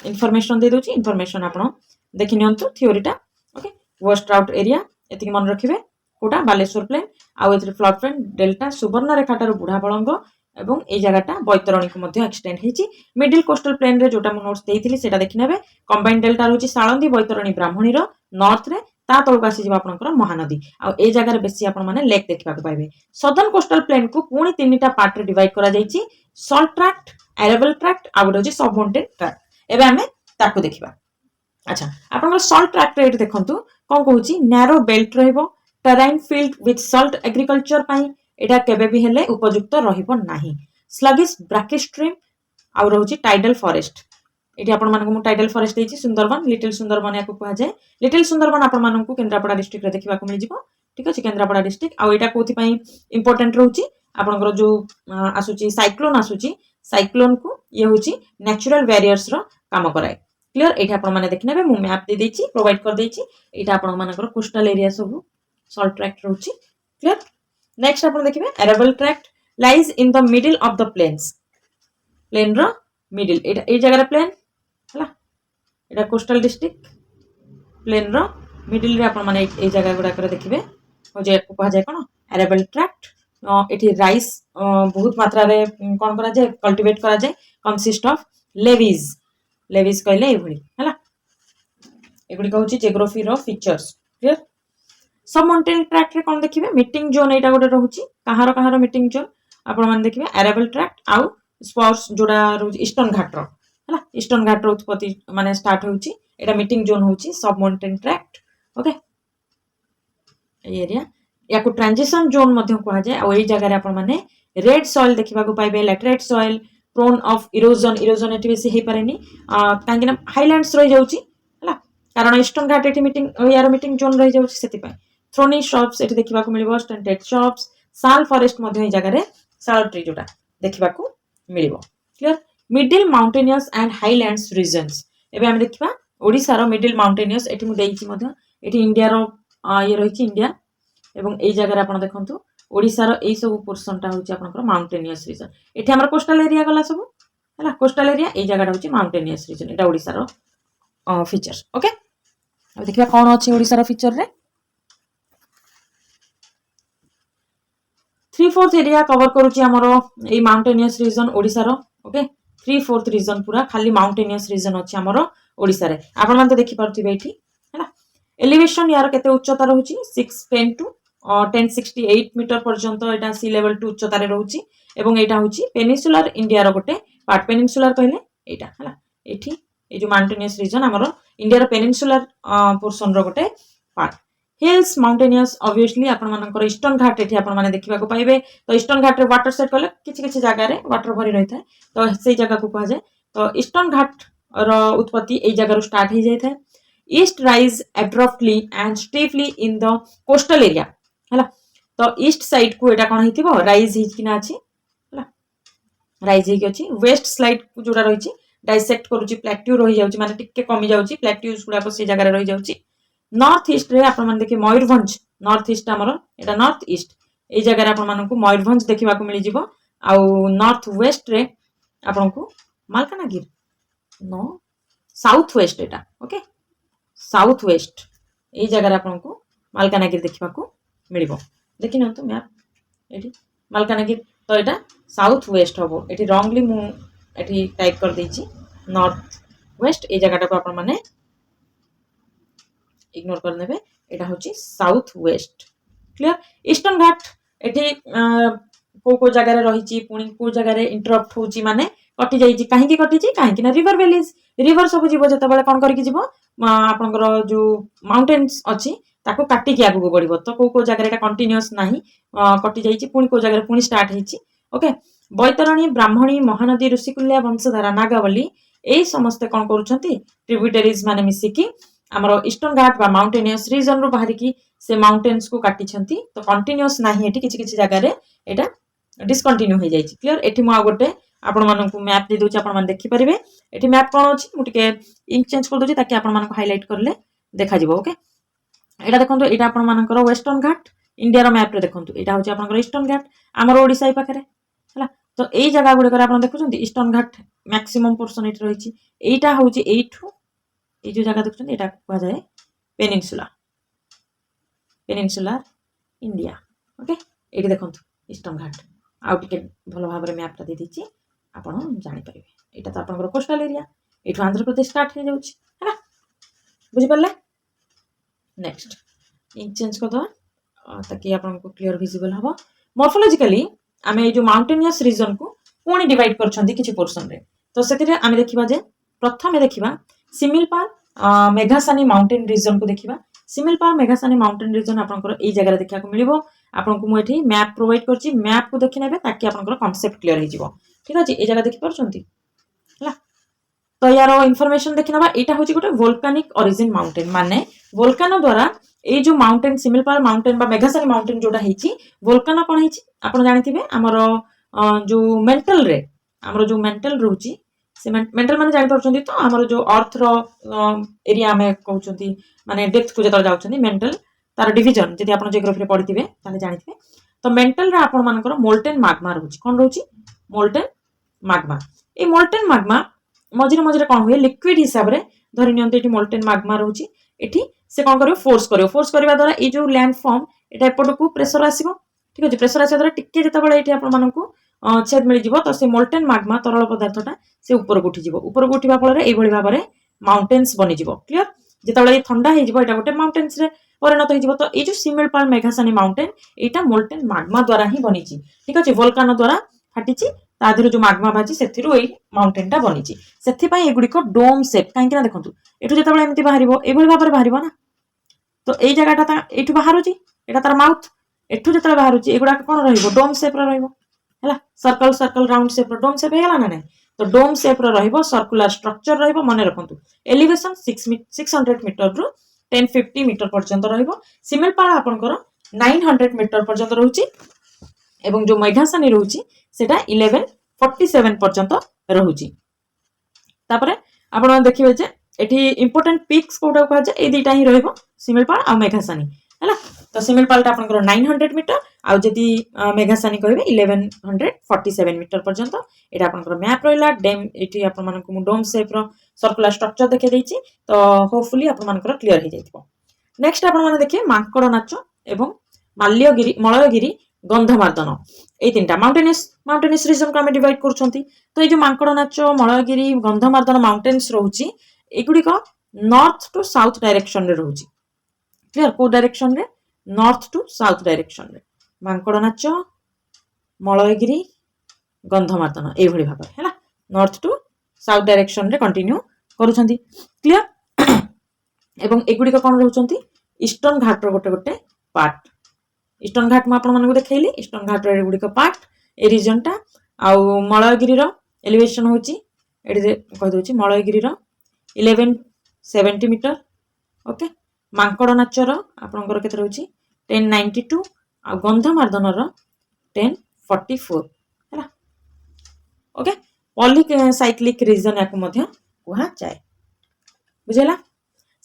इंफॉर्मेशन दे दोची इंफॉर्मेशन आपण देखि नियंतु थ्योरीटा ओके वर्स्ट ड्राउट एरिया एति मन रखिबे कोटा बालेश्वर प्लेन आ एथि फ्लड प्लेन डेल्टा सुवर्ण रेखाटार बुढ़ा बळंग एवं ए जगहटा बैतरणी को मध्य एक्सटेंड हेची मिडिल कोस्टल प्लेन रे जोटा मु नोट्स देइथिली सेटा देखि नेबे कंबाइन डेल्टा रहउची साळंदी बैतरणी ब्राह्मणी रो नॉर्थ रे ता तळक आसी जिबा आपनकर महानदी आ ए जगह रे बेसी आपण माने लेक देखिबा को पाइबे सदर्न कोस्टल प्लेन को पुणी तीनटा पार्ट रे डिवाइड करा जाईची सॉल्ट ट्रैक्ट एरेबल ट्रैक्ट आ गोटे होची सब माउंटेन ट्रैक्ट एबे हमें ताको देखिबा अच्छा आपनकर सॉल्ट ट्रैक्ट रे देखंतु कोन कहूची नैरो बेल्ट रहइबो terrain field with salt agriculture पई एटा केबे भी हेले उपयुक्त रहिबो नाही स्लगिश ब्रैकिश स्ट्रीम आ रहउची टाइडल फॉरेस्ट एटी आपण मानकु टाइडल फॉरेस्ट देछि सुंदरबन लिटिल सुंदरबन याको कहा जाय लिटिल सुंदरबन आपण मानकु केंद्रापड़ा डिस्ट्रिक्ट रे देखिबा को मिल जिवो ठीक अछि केंद्रापड़ा डिस्ट्रिक्ट आ एटा कोथि पई इंपोर्टेंट रहउची आपनकर जो आसुची साइक्लोन को ये होची नेचुरल बैरियर्स रो काम कराय क्लियर एटा आपण माने देखनेबे मु मैप दे देछि प्रोवाइड कर देछि एटा आपण मानकर कोस्टल एरिया सब सॉल्ट ट्रैक्ट रहउची क्लियर। नेक्स्ट आपण देखिबे arable tract lies in the middle of the plain रो मिडिल एटा ए जगह रे प्लेन हला एटा कोस्टल डिस्ट्रिक्ट प्लेन रो मिडिल रे आपण माने ए जगह गुडा करे देखिबे हो जे को कहा जाय कोन एरेबल ट्रैक्ट एठी राइस बहुत मात्रा रे कोन करा जाय कल्टीवेट करा जाय कंसिस्ट ऑफ लेविज कहले ए भली हला एगुडी कहउची जियोग्राफी रो फीचर्स क्लियर। सब माउंटेन ट्रैक्ट रे कोन देखिबे मीटिंग जोन एटा गोटे रहउची कहारो मीटिंग जोन आपण माने देखिबे एरेबल ट्रैक्ट आउ स्पर्स जोडा रहउची ईस्टर्न घाट रो हला ईस्टर्न घाट रो उत्पत्ति माने स्टार्ट होउची एटा मीटिंग जोन होउची सब माउंटेन ट्रैक्ट ओके एरिया याको ट्रांजिशन जोन मध्य कहा जाय आ एई जगह रे आपण माने रेड सॉइल देखिबा को पाइबे laterite soil prone of erosion एटी बेसी हे पारेनी कांगी ना हाईलैंड्स रहि जाउची हला कारण ईस्टर्न घाट एटी मीटिंग जोन रहि जाउची सेति पय थ्रोनी शॉप्स एटी देखिबा को मिलिबो स्टैंडर्ड शॉप्स साल फॉरेस्ट मध्य एई जगह रे साल ट्री जोटा देखिबा को मिलिबो clear. Middle mountainous and highlands regions एबे हम देखिबा ओडिसा रो मिडिल माउंटेनियस एटी मु देइची मध्य एटी इंडिया रो ये रहिची इंडिया एवं एई जगह रे आपण देखंतु ओडिशार एई सब पोर्शनटा होची आपनकर माउंटेनियस रीजन एठी हमर कोस्टल एरिया गला सब हैला कोस्टल एरिया एई जगहटा होची माउंटेनियस रीजन एटा ओडिशार फीचर ओके अब देखिबा कोन अछि ओडिशार फीचर रे 3/4 एरिया कवर करूची हमर एई माउंटेनियस रीजन ओडिशार ओके 3/4 रीजन पूरा खाली माउंटेनियस रीजन अछि हमर ओडिसा रे आपण मान तो देखि पारथिबे एठी हैला एलिवेशन यार केते उच्चता रहउची 610 टू 1068 मीटर पर्यंत एटा सी लेवल टू उच्चता रे रहउची एवं एटा होची पेनिनसुलर इंडिया रो गोटे पार्ट पेनिनसुलर कहले एटा हैला एठी ए जो माउंटेनियस रीजन हमर इंडिया रो पेनिनसुलर पोर्शन रो गोटे पार्ट हिल्स माउंटेनियस ऑब्वियसली आपण मानकर ईस्टर्न घाट एठी आपण माने देखिबा को पाइबे तो ईस्टर्न घाट रे वाटर सेट कले किछि किछि जगह रे वाटर भरी रही थाए तो सेई जगह को कहा जाय तो ईस्टर्न घाट रो उत्पत्ति एई जगह रो स्टार्ट हो जाय थाए east rise abruptly and steeply in the coastal area हैला तो ईस्ट साइड को एटा कोन हितिबो राइज हिकिना अछि हैला राइज हिकि अछि वेस्ट साइड को जोडा रहिछि डाइसेक्ट करूछि प्लेट्यू रहि जाउछि माने टिके कमी जाउछि प्लेट्यूज गुडा को से जगह रे रहि जाउछि नॉर्थ ईस्ट रे आपण मान देखि मयूरभंज नॉर्थ ईस्ट हमर एटा नॉर्थ ईस्ट ए जगह रे आपण मान को मयूरभंज देखिबा को मिलि जिवो आ नॉर्थ वेस्ट रे आपण को मालकानगिर नो साउथ वेस्ट एटा ओके साउथ वेस्ट ए जगह रे आपण को मालकानगिर देखिबा को मिलिबो देखिन तो मैप एठी मालकानगिर तो एटा साउथ वेस्ट हबो एठी रॉन्गली मु एठी टाइप कर देछि नॉर्थ वेस्ट ए जगहटा को आपण माने इग्नोर कर नेबे एटा होची साउथ वेस्ट क्लियर ईस्टर्न घाट एठी को जगह रे रहिची पुणी को जगह रे इंटरप्ट होची माने कटि जाईची काहे की कटिची काहे की ना रिवर वैलीज रिवर सब जीव जते बेले कोन करि की जीव आपनकर जो माउंटेन्स अछि ताको काटी के आगु बढ़िबो तो को जगह रे एटा कंटीन्यूअस नाही कटि जाईची पुणी को जगह रे पुणी स्टार्ट हेची ओके बैतरणी ब्राह्मणी महानदी ऋषिकुल्या वंशधारा नागावली एई समस्त कोन करूछंती ट्रिब्यूटरीज माने मिसिकी हमरो ईस्टर्न घाट बा माउंटेनियस रीजन रो बाहरी की से माउंटेन्स को काटी छंती तो कंटीन्यूअस नाही एठी किछि किछि जगह रे एटा डिसकंटिन्यू हो जाईची क्लियर एठी मु आ गोटे आपण मानन को मैप दे दोची आपण मान देखि परिबे एठी मैप कोन अछि मु टिके इंक चेंज कर दोची ताकि आपण मान को हाइलाइट करले देखा जिवो ओके एटा देखंतु एटा आपण मानकर वेस्टर्न घाट इंडिया रो मैप रे देखंतु एटा होची आपनकर ईस्टर्न घाट हमर ओडिसा ई पाखरे हला तो एई जगह गुडे कर आपण देखुछंती ईस्टर्न घाट मैक्सिमम पोर्शन एठी रहिची एटा होची एठु ए जो जगह देखुछंती एटा कहा जाय पेनिनसुलर इंडिया ओके एठी देखंतु ईस्टर्न घाट आ टिके भलो भाबरे मैप ता दे दिछि आपण जानि परिबे एटा त आपनकर coastal area एठु Andhra Pradesh start हो जाउछि हैना बुझि परले नेक्स्ट इंक चेंज कर दो ताकि आपन को क्लियर विजिबल हबो मॉर्फोलॉजिकली आमे ए जो माउंटेनियस रीजन को पुणी डिवाइड करछंती किछि पोर्शन रे तो सेतिरे आमे देखिबा जे प्रथमे देखिबा सिमिलपाल मेघासानी माउंटेन रीजन को देखिबा सिमिलपाल मेघासानी माउंटेन रीजन आपनकर एई जगह रे देखा को मिलिबो आपन को मु एठी मैप प्रोवाइड करछि मैप को देखि नेबे ताकि आपनकर कांसेप्ट क्लियर हो जिवो ठीक अछि ए जगह देखि परछंती हला तो यार इनफॉरमेशन देखि नबा एटा होछि गोटे वोल्केनिक ओरिजिन माउंटेन माने वोल्केनो द्वारा ए जो माउंटेन सिमिलपाल माउंटेन बा मेघासानी माउंटेन जोटा हेछि वोल्केनो कोन हेछि आपन जानिथिबे हमर जो मेंटल रे हमर जो मेंटल रहउछि से मेंटल माने जानि परछंती तो हमर जो अर्थ रो एरिया में कहउछंती माने डेप्थ को जतल जाउछंती मेंटल तार डिवीजन जदि आपन जियोग्राफी रे पढिथिबे ताले जानिथिबे तो मेंटल रे आपन मानकर मोल्टेन मैग्मा रहउछि कोन रहउछि मोल्टेन मैग्मा ए मोल्टेन मैग्मा मझिरे मझिरे कोन होय लिक्विड हिसाब रे धरि नियंते एठी मोल्टेन मैग्मा रहउछि एठी से कोन करियो फोर्स करबा द्वारा ए जो लैंड फॉर्म एटा एपट को प्रेशर आसीबो ठीक अछि प्रेशर आसी द्वारा टिके जता बळे एठी आपन मानकू छेद मिल जिवो तो से मोल्टेन मैग्मा तरल पदार्थटा से ऊपर को उठी जिवो ऊपर को उठिबा फल रे एई भଳି भाबरे माउंटेन्स बनि जिवो क्लियर जता बळे ठंडा हे जिवो एटा गोटे माउंटेन्स रे परिणत हे जिवो तो ए जो सिमिलपाल मेघासानी माउंटेन एटा मोल्टेन मैग्मा द्वारा ही बनिची ठीक अछि वोल्केनो द्वारा फाटिची तादिरो जो मैग्मा बाजी सेथिरु एई माउंटेनटा बनिची सेथि पई एगुडी को डोम शेप काहे कि ना देखंतु एठु जता बळे एमति बाहरिबो एई भଳି भाबरे बाहरिबो ना तो एई जगाटा ता एठु बाहरुची एटा तार माउथ एठु जता बाहरुची एगुडा कोन रहिबो डोम शेप रे रहिबो हैला सर्कल सर्कल राउंड शेप रो डोम शेप हेला ना नै तो डोम शेप रो रहिबो सर्कुलर स्ट्रक्चर रहिबो मने रखंतु एलिवेशन 600 मीटर रु 1050 मीटर पर्यंत रहिबो सिमिलपाल आपनकर 900 मीटर पर्यंत रहउची एवं जो मेघासानी रहउची सेटा 1147 पर्यंत रहउची तापरे आपण देखिबे जे एठी इंपोर्टेंट पिक्स कोटा कह जे ए दुटा ही रहिबो सिमिलपाल आ मेघासानी है। तो सिमिलपाल आपंकर 900 मीटर आउ जदि मेघासानी कहे 1147 मीटर पर्यंत ये आपंकर मैप रहा डेम ये आपको डोम सेप सर्कुलर स्ट्रक्चर देखिए तो होपफुली आपंकर क्लीयर हो जाए। नेक्स्ट आपने देखिए मांकड़ नाच एवं माल्यगिरी मलयगिरी गंधमार्दन ये तीन माउंटेनियस रिजन को आम डिवाइड कर तो ये मांकड़ नाच मलयगिरी गंधमार्दन माउंटेन्स रोचे एगुड़िक नॉर्थ टू साउथ डायरेक्शन रे रोचे क्लियर को डायरेक्शन रे नॉर्थ टू साउथ डायरेक्शन रे मांकड़ नाच मलयगिरी गंधमार्दन ये भाव है नॉर्थ टू साउथ डायरेक्शन रे कंटिन्यू करुछंती क्लियर एवं एगुड़िक कौन रोचंती ईस्टर्न घाट रो गोटे गोटे पार्ट ईस्टर्न घाट मुझे आपको देखली ईस्टर्न घाट गुड़िक पार्ट ए रिजन टा आउ मलयगिरी एलिवेशन होची कहीदे मलयगिरी 1170 मीटर ओके मांकड़ नाचर आपंकर के रोचे 1092 आ गंधमार्दन 1044 है ओके पॉलीसाइक्लिक रिजन या कह जाए बुझेगा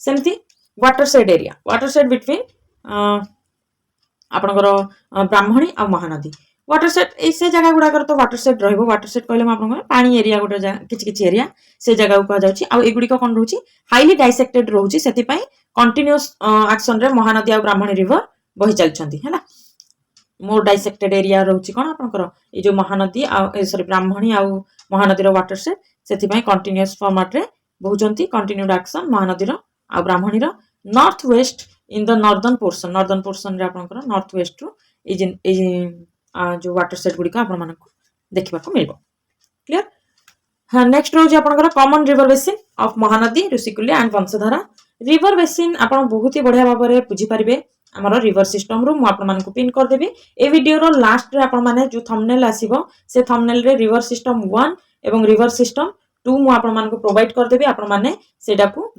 सेमती वाटर साइड बिटवीन आपणकर ब्राह्मणी आ महानदी वाटर साइड से जगह गुड़ाक तो वाटर साइड वाटर साइड कहले आप पानी एरिया गोटे किसी एरिया से जगह को कहुगुड़िक कौन रोचे हाईली डाइसेक्टेड रोचे से कंटिन्यूअस एक्शन रे महानदी आ ब्राह्मणी रिवर बही चलती है मोर डाइसेक्टेड एरिया रोचे कौन आपंकर ये जो महानदी सॉरी ब्राह्मणी आ महानदी वाटर साइड से कंटिन्यूअस फॉर्मेट रे बहुचंती कंटिन्यूड एक्शन महानदी आ Brahmani north west in the northern portion रे आपंकर नॉर्थ वेस्ट रू जो वाटर साइड गुड़िक आप देखा मिल क्लियर। हाँ नेक्स्ट रोज आपंकर common river basin of Mahanadi Rushikulya and Vamsadhara river basin आप बहुत ही बढ़िया भाव में बुझीपारे आमर रिवर सिस्टम रू मुझे पिन करदेवी ए वीडियो लास्ट रे आपने जो थंबनेल आसीबो से थंबनेल रे रिवर सिस्टम 1 एवं रिवर सिस्टम 2 मुझे प्रोवाइड करदेवी आपने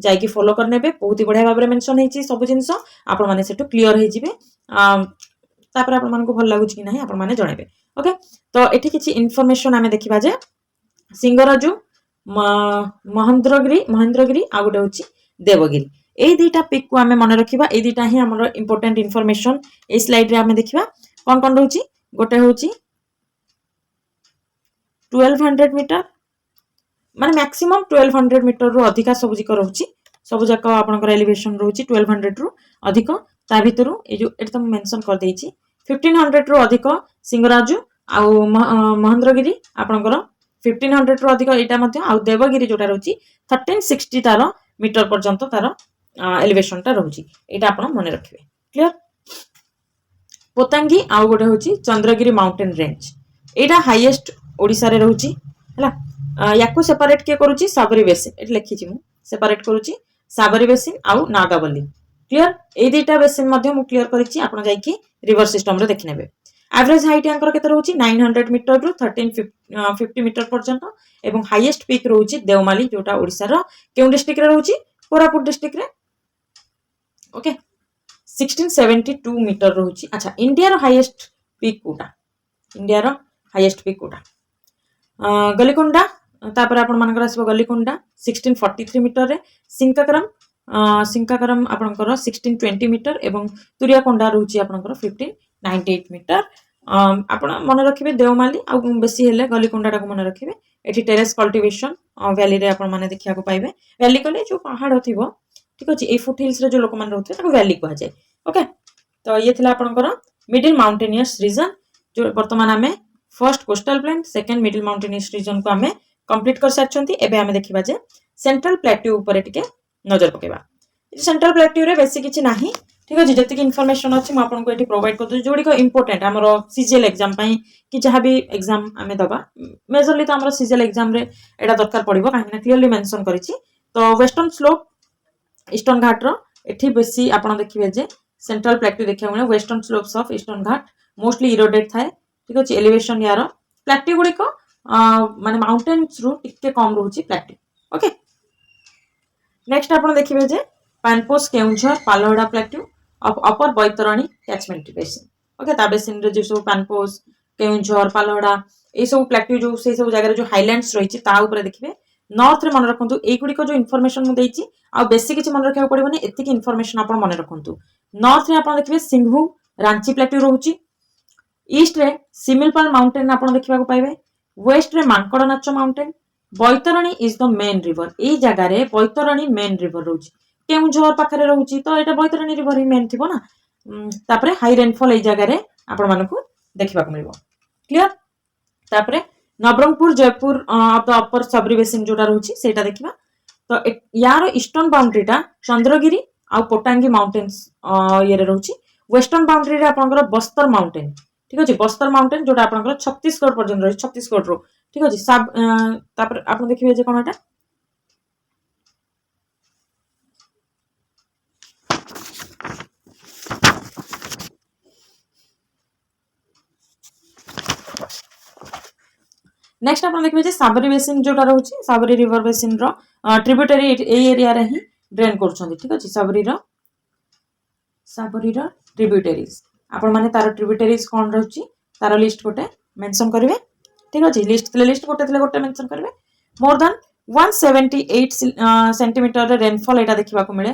जाकि फॉलो करने बहुत ही बढ़िया भाव में मेंशन होती सब जिनस आपने से क्लीयर हो भल लगुच कि ना आपने जनइबे ओके। तो ये किसी इनफॉरमेशन आम देखा जे सिंगराजु महेंद्रगिरी आ गोटे हूँ देवगिरी ये दुईटा पिक को आम मन रखा ये दुईटा ही आम इंपोर्टेंट इनफॉरमेशन ये स्लाइड रे आम देखा कौन कौन रोचे गोटे हूँ 1200 मीटर माने मैक्सिमम 1200 मीटर रु अधिका सबुजिक रोचे सबुजाक आपंकर एलिवेशन रोचे 1200 रु अधिक ता भितर ये जो तो मेंशन कर देछि 1500 रु अधिक सिंगराजु आ महेंद्रगिरी आपंकर 1500 रु अधिक एटा मध्ये आ देवगिरी जोटा रोचे 1360 तार मीटर पर्यंत तार एलिवेशन टा रोचे एटा आपण मन रखिबे क्लियर। पोतांगी आ गोटे होची चंद्रगिरी माउंटेन रेंज एटा हाईएस्ट ओडिसा रे रोचे हला याकू सेपरेट किए करूची साबरी बेसिन एट लिखिछि मु सेपरेट करूची साबरी बेसिन आउ नागावली क्लियर ए दुईटा बेसिन मध्ये मु क्लियर करिछि आपण जाईकी रिवर सिस्टम रे देखि नेबे। एवरेज हाइट यांकर केते रहउची 900 मीटर रु 1350 मीटर पर्यंत एवं हाईएस्ट पीक रहउची देवमाली जोटा ओडिसा रो केउ डिस्ट्रिक्ट रे रहउची कोरापुट डिस्ट्रिक्ट रे ओके 1672 मीटर रहउची। अच्छा इंडिया रो हाईएस्ट पीक कोटा इंडिया रो हाईएस्ट पीक कोटा गलिकोंडा तापर आपण मानकर आसबो गलिकोंडा 1643 मीटर रे सिंकाकरम आपनकर 1620 मीटर एवं तुरियाकोंडा रहउची आपनकर 1598 मीटर आपण मन रखिबे देवमाली आ बेसी हेले गलिकोंडा टाको मन रखिबे एठी टेरेस कल्टीवेशन वैली रे आपण माने देखिया को पाइबे वैली कले जो पहाड़ थिबो ठीक अछि ए फुट हिल्स रे जो लोक मान रहउथे ताको वैली कहा जाय ओके। तो ये थिला आपनकर मिडिल माउंटेनियस रीजन जो वर्तमान हमें first coastal plain second middle mountainous region को हमें कंप्लीट कर सारछंती एबे हमें देखिबा जे सेंट्रल प्लेट्यू ऊपर टिके नजर पकेबा सेंट्रल प्लेट्यू रे बेसी किछि नाही ठीक अछि जति कि इन्फॉर्मेशन अछि म आपन को एठी प्रोवाइड करदु जोडी को इंपोर्टेंट हमरो सीजीएल एग्जाम पई कि जहां भी एग्जाम हमें दबा मेजरली तो हमरो सीजीएल एग्जाम रे एटा दरकार पड़िबो काहे क्लियरली मेंशन करिछि। तो वेस्टर्न स्लोप ईस्टर्न घाट रो एठी बेसी आपन देखिबे जे सेंट्रल प्लेट्यू देखिया मिले western slopes of eastern ghat mostly eroded थाए ठीक अछि एलिवेशन यार प्लेट्यू गुडी को माने माउंटेन्स रु टिके कम रहउची प्लेट्यू ओके। नेक्स्ट आपन देखिबे जे Panposh Keonjhar Pallahara plateau of upper Baitarani catchment basin okay ता बेसिन रे जो सब पानपोस केउंझर पालहड़ा ए सब प्लेट्यू जो से सब जगह जो हाईलैंड्स रहिछि ता ऊपर देखिबे नॉर्थ रे मन रखंतु ए गुडी को जो इन्फॉर्मेशन मु देइछि आ बेसी किछि मन रखिया पड़िबोनी एतिकी इन्फॉर्मेशन आपन मन रखंतु नॉर्थ रे आपण देखिबे सिंघू रांची प्लेट्यू रोची। ईस्ट रे सिमिलपाल माउंटेन आपण देखिबा को पाइबे। वेस्ट रे Mankadnacha mountain. Baitarani is the main river. ए जगह रे बैतरणी मेन रिवर रोची। केउझर पाखरे रोची तो एटा बैतरणी रिवर ही मेन थिबो ना। तापरे हाई रेनफॉल ए जगह रे आपण मानकू देखिबा को मिलबो। क्लियर। तापरे Nabarangpur Jeypore of the upper Sabari basin जोटा रोची सेटा देखिबा। तो यार ईस्टर्न बाउंड्रीटा चंद्रगिरी आ पोटांगी माउंटेन्स ये रोची। वेस्टर्न बाउंड्री रे आपनकर बस्तर माउंटेन ठीक अछि। बस्तर माउंटेन जोटा आपनकर छत्तीसगढ़ पर्यंत रही। छत्तीसगढ़ रो ठीक अछि। सब तापर आपन देखिबे जे कोन एटा नेक्स्ट आप देखिए जे साबरी बेसिन जोटा रोची साबरी रिवर बेसिन रो ट्रिब्यूटरी ए एरिया रे ही ड्रेन करछन ठीक अछि। साबरी रो ट्रिब्यूटरीज आपण माने तार ट्रिब्यूटरीज कोन रहउची तार लिस्ट गोटे मेंशन करिवे ठीक अछि। लिस्ट गोटे मेंशन करिवे। मोर देन 178 सेंटीमीटर रे रेनफॉल एटा देखिबा को मिले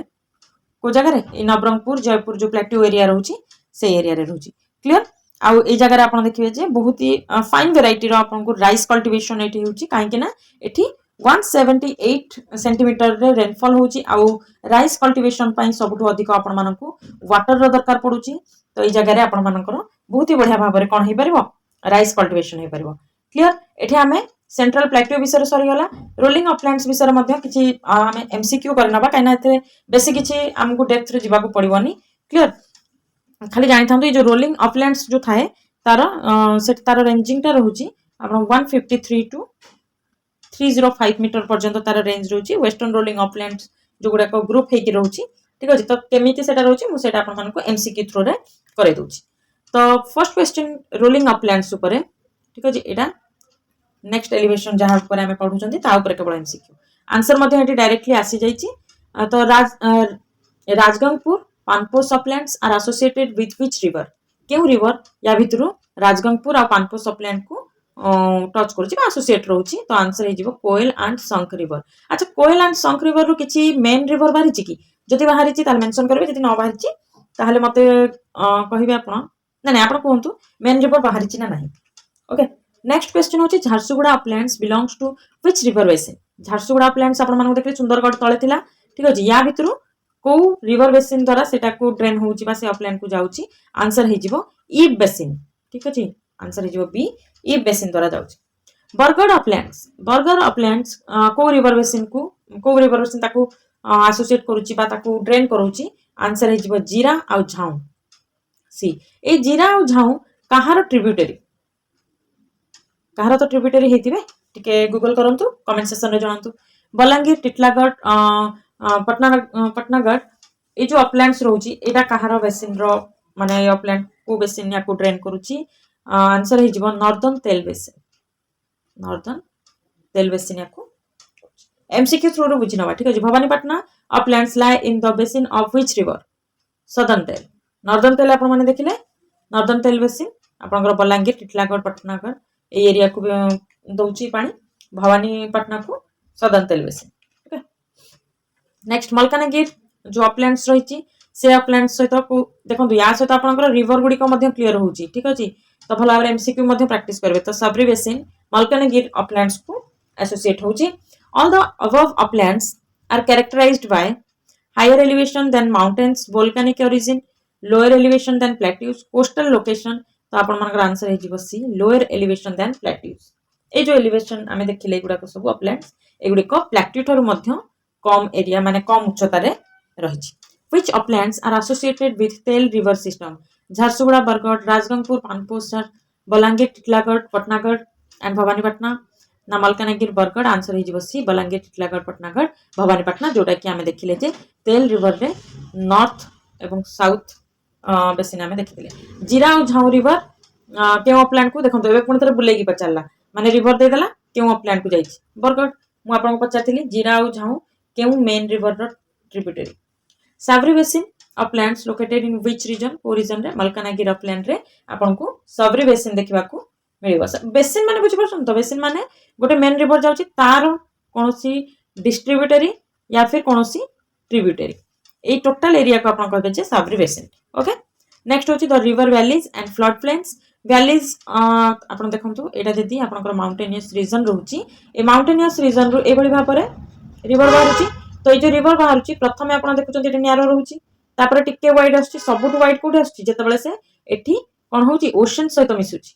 को जगह रे ए नवरंगपुर जयपुर जो प्लेट्यू एरिया रहउची से एरिया रे रहउची। क्लियर। आउ ए जगह रे आपण देखिबे जे बहुत ही फाइन वेराइटी रो आपण को राइस कल्टीवेशन एठी होची काहे कि ना एठी 178 सेंटीमीटर रे रेनफॉल होची। आउ राइस कल्टीवेशन पई सबठु अधिक आपण मानकू वाटर रो दरकार पडुची। तो ए जगह रे आपण मानकर बहुत ही बढ़िया भाबरे कोन हे परिबो राइस कल्टीवेशन हे परिबो। क्लियर। एठी हमें सेंट्रल प्लेट्यू विषय सरी गला। रोलिंग अपलैंड्स विषय मध्य किछि हमें एमसीक्यू करनबा काइना एते बेसी किछि हमकु डेप्थ रे जिबा को पड़िबोनी। क्लियर। खाली जानि थांतु जो रोलिंग अपलैंड्स जो थाए तार सेट तार रेंजिंग ता रहउची आपण 153 टू 305 मीटर पर्यंत तार रेंज रहउची। वेस्टर्न रोलिंग अपलैंड्स जो गुडा को ग्रुप हेकि रहउची ठीक अछि। तो केमिति सेटा रहउची मु सेटा आपण मानको एमसीक्यू थ्रू रे करे दोची। तो फर्स्ट क्वेश्चन रोलिंग अपलैंड्स ऊपर ठीक अछि। एटा नेक्स्ट एलिवेशन जहां ऊपर हमें पढुचंदी ता ऊपर केवल एमसीक्यू आंसर मध्ये एटी डायरेक्टली आसी जाईची। तो Rajgangpur Panposh uplands are associated with which river केउ रिवर या भितरु राजगंगपुर आ पानपोस अपलैंड को टच करूची बा एसोसिएट रहउची। तो आंसर हे जिवो कोयल एंड शंख रिवर। अच्छा कोयल एंड शंख रिवर रो किछि मेन रिवर बाहरिची कि जदि बाहरिची ताल मेंशन करबे जदि न बाहरिची ताहले मते कहिबे आपण ना आपण कहंतु मेन रिवर बाहरिची ना नाही। ओके। नेक्स्ट क्वेश्चन होची Jharsuguda uplands belongs to which river basin. Jharsuguda uplands आपण मानको देखले सुंदरगढ़ तळे थिला ठीक अछि। या भितरु को रिवर बेसिन द्वारा सेटा को ड्रेन होउची बा से अपलैंड को जाउची आंसर हे जिवो ईब बेसिन ठीक अछि। आंसर हे जिवो बी ईब बेसिन द्वारा जाउची। बरगढ़ अपलैंड्स को रिवर बेसिन ताको एसोसिएट करूची बा ताको ड्रेन करूची आंसर हे जिवो जीरा आ झाऊ सी। ए जीरा आ झाऊ कहार ट्रिब्यूटरी कहार तो ट्रिब्यूटरी हेतिबे टिके गूगल करंतु कमेंट सेक्शन रे जणांतु। बलांगीर टिटलागढ़ पटनागढ़ ए जो अपलैंड्स रहउची एटा कहार बेसिन रो माने अपलैंड को बेसिन या को ड्रेन करूची आंसर हे जिवो नॉर्दर्न तेल बेसिन या को एमसीक्यू थ्रू रो बुझिनबा ठीक अछि। Bhawanipatna Uplands lie in the basin of which river southern तेल। नॉर्दर्न तेल आपण माने देखिले नॉर्दर्न तेल बेसिन आपनकर बलांगीर टिटलागढ़ पटनागढ़ ए एरिया को दउची पानी भवानीपटना को सदर्न तेल बेसिन। ओके। नेक्स्ट मलकानगिर जो अपलैंड्स रहिची से अपलैंड्स सहित को देखंतु या सहित आपनकर रिवर गुडी को मध्ये क्लियर होउची ठीक अछि। तो भला भाबरे एमसीक्यू मध्ये प्रैक्टिस करबे। तो सबरी बेसिन मलकानगिर अपलैंड्स को एसोसिएट होउची। All the above uplands are characterized by higher elevation than mountains volcanic origin lower elevation than plateaus coastal location. तो आपण मानकर आंसर हे जिवो C lower elevation than plateaus. ए जो एलिवेशन आमे देखिले गुडा को सब अपलैंड्स एगुडी को प्लेट्यू ठरु मध्ये कम एरिया माने कम उच्चता रे रहिछि। Which uplands are associated with Tel river system Jharsuguda Bargarh Rajgangpur पानपोसर बलांगीर टिटलागढ़ पटनागढ़ एंड भवानीपटना ना मलकानगिर बरगढ़ आंसर हे जिवो सी बलांगीर टिटलागढ़ पटनागढ़ भवानीपटना जोटा कि आमे देखिले जे तेल रिवर रे नॉर्थ एवं साउथ बेसिन आमे देखिले। जीरा और झाऊ रिवर केउ अपलैंड को देखंतो एबे पुणी थरे बुलेगी पचारला माने रिवर दे देला केउ अपलैंड को जाईछि बरगढ़ मु आपन को पचारथिली जीरा और झाऊ केउ मेन रिवर रो tributary. Sabari basin uplands located in which region को रीजन रे मलकानगिर अपलैंड रे आपन को सबरी बेसिन देखिबा को मिलिबो। बेसिन माने बुझि परछन तो बेसिन माने गोटे मेन रिवर जाउछि तार कोनोसी डिस्ट्रीब्यूटरी या फिर कोनोसी ट्रिब्यूटरी এই টোটাल एरिया को आपण कहबे जे साबरी बेसिन ओके नेक्स्ट होची the river valleys and flood plains valleys आपण देखंतु एटा जदी आपनकर माउंटेनियस रीजन रहउची ए माउंटेनियस रीजन रु ए बळी भाबरे रिवर बाहरुची तो ए जो रिवर बाहरुची प्रथमे आपण देखुचंती एटा न्यारो रहउची तापर टिके वाइड आछी सबुट वाइड कोड आछी जेतेबेले से एठी कोन होची ओशन सहित मिसुची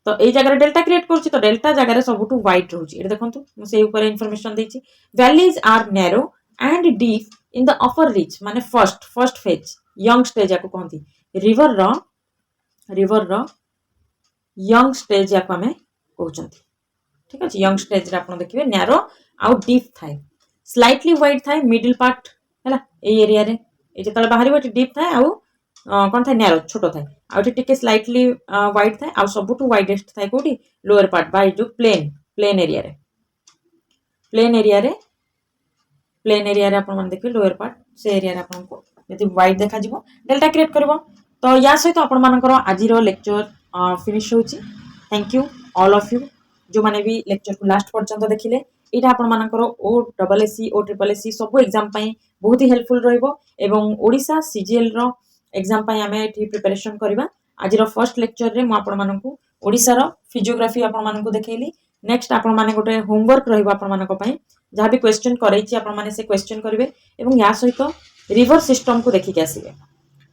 तो ए जगह डेल्टा क्रिएट करछि तो डेल्टा जगह सबुट वाइड रहउची एटा देखंतु मु से ऊपर इंफॉर्मेशन देछि valleys are narrow and deep in the upper reach माने फर्स्ट फेज यंग स्टेज याको कहंती रिवर रो यंग स्टेज याको हमें कहउचंती ठीक अछि यंग स्टेज रे आपण देखिबे नैरो आउ डीप थाए स्लाइटली वाइड थाए मिडिल पार्ट हैला ए एरिया रे ए जे तले बाहरी बटे डीप थाए आउ कोन थाए नैरो छोटो थाए आउ टिके स्लाइटली वाइड थाए आउ सबुटु वाइडेस्ट थाए कोठी लोअर पार्ट बाय जो प्लेन एरिया रे आपण मन देखिबे लोअर पार्ट से एरिया रे आपण को यदि वाइड देखा जिवो डेल्टा क्रिएट करबो तो या सहित आपण मानकर आजिरो लेक्चर फिनिश होची thank you all of you जो माने भी लेक्चर को लास्ट पर्यंत देखिले एटा आपण मानकर ओ डबल एससी ओ ट्रिपल एससी सब एग्जाम पई बहुत ही हेल्पफुल रहइबो एवं ओडिसा सीजीएल रो एग्जाम पई हमें एठी प्रिपरेशन करबा आजिरो फर्स्ट लेक्चर रे म आपण मानकू ओडिसा रो फिजियोग्राफी आपण मानकू देखैली नेक्स्ट आपण माने गोटे होमवर्क रहइबो आपण मानक पई जहाँ भी क्वेश्चन करैछि आपण माने से क्वेश्चन करिवे एवं या सहित रिवर सिस्टम को देखि के आसीबे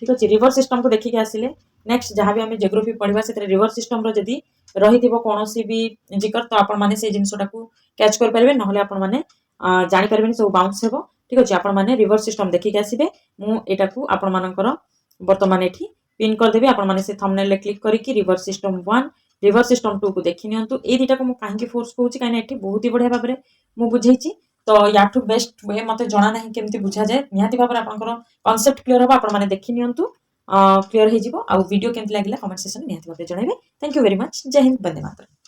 ठीक अछि रिवर सिस्टम को देखि के आसीले नेक्स्ट जहाँ भी हमें जियोग्राफी पढ़िबा से रिवर सिस्टम रो जदी रहिथिबो कोनोसी भी जिकर तो आपण माने से जिंसटा को कैच कर परबे नहले आपण माने जानि परबेनी सब बाउंस हेबो ठीक अछि आपण माने रिवर सिस्टम देखि के आसीबे मु एटा को आपण मानकर वर्तमान एठी पिन कर देबे आपण माने से थंबनेल ले क्लिक करी कि रिवर सिस्टम 1 रिवर सिस्टम 2 को देखि नियंतु ए दिटा को मु काहे फोर्स कहूची काहे एठी बहुत ही बढ़िया भाबरे मु बुझैछि तो याठू बेस्ट वे मते जणा नाही केमती बुझा जाय निहाती भाबरे आपनकर कांसेप्ट क्लियर होबा आपण माने देखि नियंतु क्लियर हे जिवो आ वीडियो केमती लागिला कमेंट सेक्शन निहाती भाबरे जणाइबे thank you very much Jai Hind Vande Mataram.